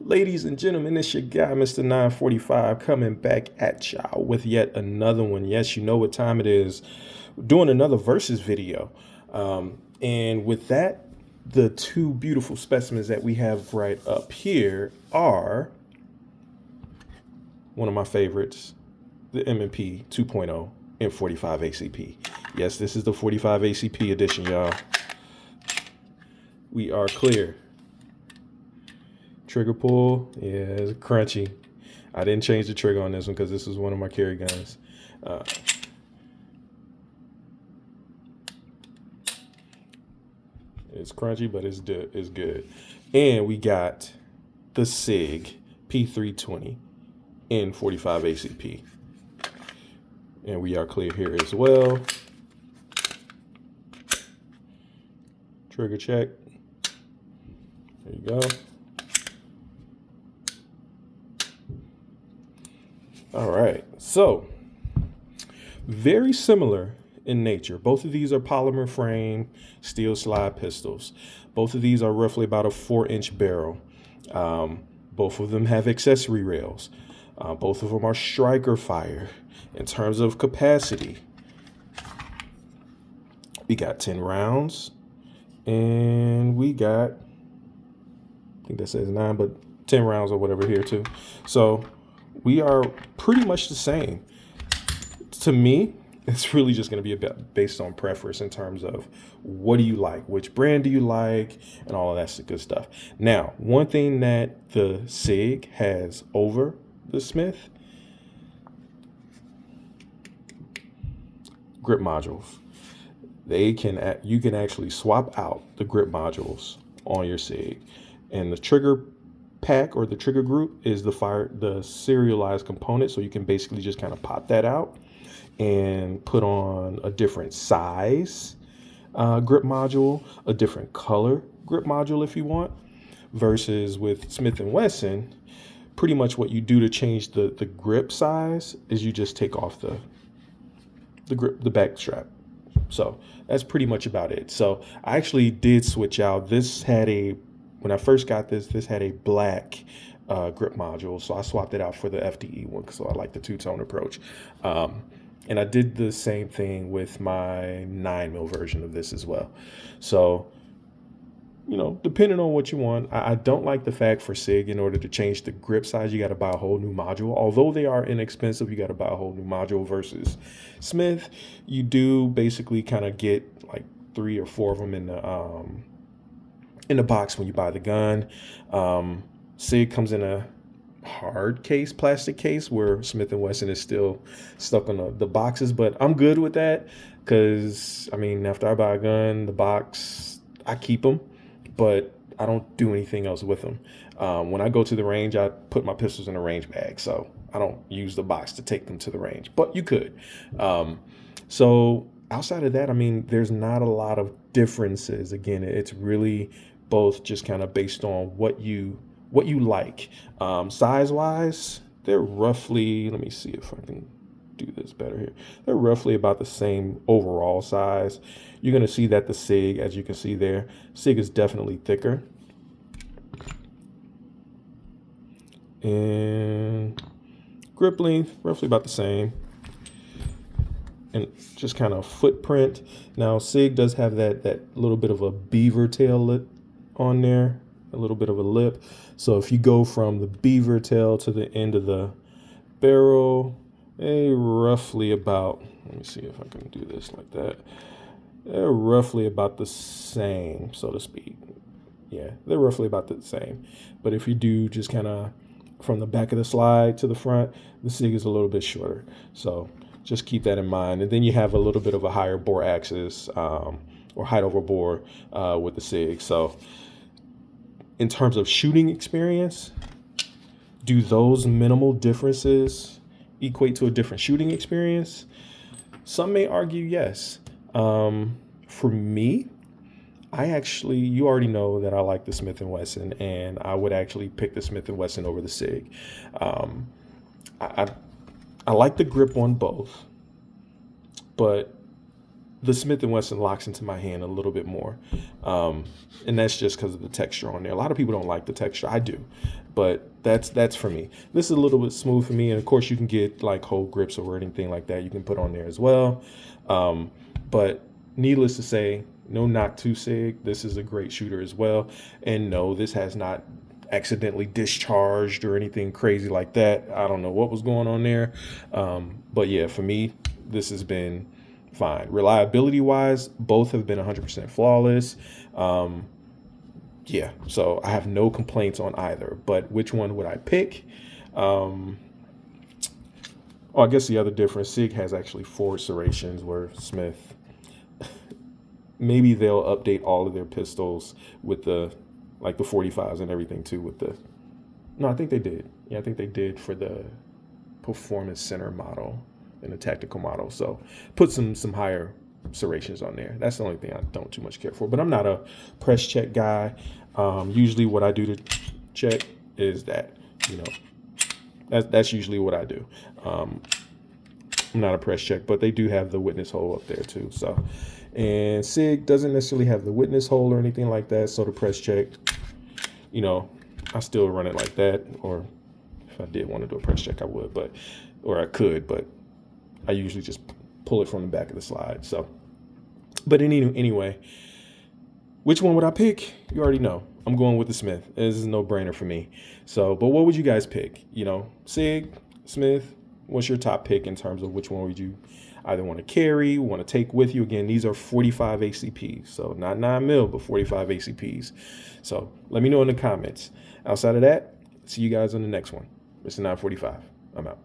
Ladies and gentlemen, it's your guy, Mr. 945, coming back at y'all with yet another one. Yes, you know what time it is. We're doing another versus video. And with that, the two beautiful specimens that we have right up here are one of my favorites, the M&P 2.0 and 45 ACP. Yes, this is the 45 ACP edition, y'all. We are clear. Trigger pull, yeah, it's crunchy. I didn't change the trigger on this one because this is one of my carry guns. It's crunchy, but it's good. And we got the SIG P320 in 45 ACP. And we are clear here as well. Trigger check. There you go. All right, so very similar in nature. Both of these are polymer frame steel slide pistols. Both of these are roughly about a 4-inch barrel. Both of them have accessory rails. Both of them are striker fire. In terms of capacity, we got 10 rounds, and we got, I think that says 9, but 10 rounds or whatever here too. So we are pretty much the same. To me, it's really just going to be based on preference in terms of what do you like, which brand do you like, and all of that good stuff. Now, one thing that the SIG has over the Smith, grip modules. You can actually swap out the grip modules on your SIG, and the trigger pack or the trigger group is the serialized component, so you can basically just kind of pop that out and put on a different size grip module, a different color grip module if you want. Versus with Smith & Wesson, pretty much what you do to change the grip size is you just take off the back strap. So that's pretty much about it. So I actually did switch out. When I first got this had a black grip module, so I swapped it out for the FDE one, so I like the two-tone approach. And I did the same thing with my 9mm version of this as well. So, depending on what you want, I don't like the fact for SIG, in order to change the grip size, you got to buy a whole new module. Although they are inexpensive, you got to buy a whole new module. Versus Smith, you do basically kind of get like 3 or 4 of them in the box when you buy the gun. SIG comes in a hard case, plastic case, where Smith & Wesson is still stuck on the boxes, but I'm good with that because, after I buy a gun, the box, I keep them, but I don't do anything else with them. When I go to the range, I put my pistols in a range bag, so I don't use the box to take them to the range, but you could. So outside of that, there's not a lot of differences. Again, it's really both just kind of based on what you like. Size wise, they're roughly, let me see if I can do this better here. They're roughly about the same overall size. You're going to see that the SIG, as you can see there, SIG is definitely thicker. And grip length, roughly about the same. And just kind of footprint. Now, SIG does have that little bit of a beaver tail lip on there, a little bit of a lip. So if you go from the beaver tail to the end of the barrel, roughly about, let me see if I can do this like that. They're roughly about the same, so to speak. Yeah, they're roughly about the same. But if you do just kind of from the back of the slide to the front, the SIG is a little bit shorter. So just keep that in mind. And then you have a little bit of a higher bore axis or height over bore with the SIG. So in terms of shooting experience, do those minimal differences equate to a different shooting experience? Some may argue yes. For me, you already know that I like the Smith & Wesson, and I would actually pick the Smith & Wesson over the SIG. I like the grip on both, but the Smith & Wesson locks into my hand a little bit more. And that's just because of the texture on there. A lot of people don't like the texture. I do. But that's for me. This is a little bit smooth for me. And of course, you can get like whole grips or anything like that you can put on there as well. But needless to say, no knock to SIG. This is a great shooter as well. And no, this has not accidentally discharged or anything crazy like that. I don't know what was going on there. But yeah, for me, this has been fine. Reliability wise, both have been 100% flawless. Yeah, so I have no complaints on either. But which one would I pick? Oh, I guess the other difference, SIG has actually 4 serrations, where Smith, maybe they'll update all of their pistols with the 45s and everything too with the, no, I think they did. Yeah, I think they did for the Performance Center model and the tactical model. So put some higher serrations on there. That's the only thing I don't too much care for. But I'm not a press check guy. Usually what I do to check is that, that's usually what I do. I'm not a press check, but they do have the witness hole up there too. So, and SIG doesn't necessarily have the witness hole or anything like that. So the press check, I still run it like that. Or if I did want to do a press check, I would, or I could, but I usually just pull it from the back of the slide. So, but anyway, which one would I pick? You already know. I'm going with the Smith. This is a no-brainer for me. So, but what would you guys pick? SIG, Smith, what's your top pick in terms of which one would you either want to carry, want to take with you? Again, these are 45 ACPs. So not 9 mil, but 45 ACPs. So let me know in the comments. Outside of that, see you guys on the next one. Mr. 945. I'm out.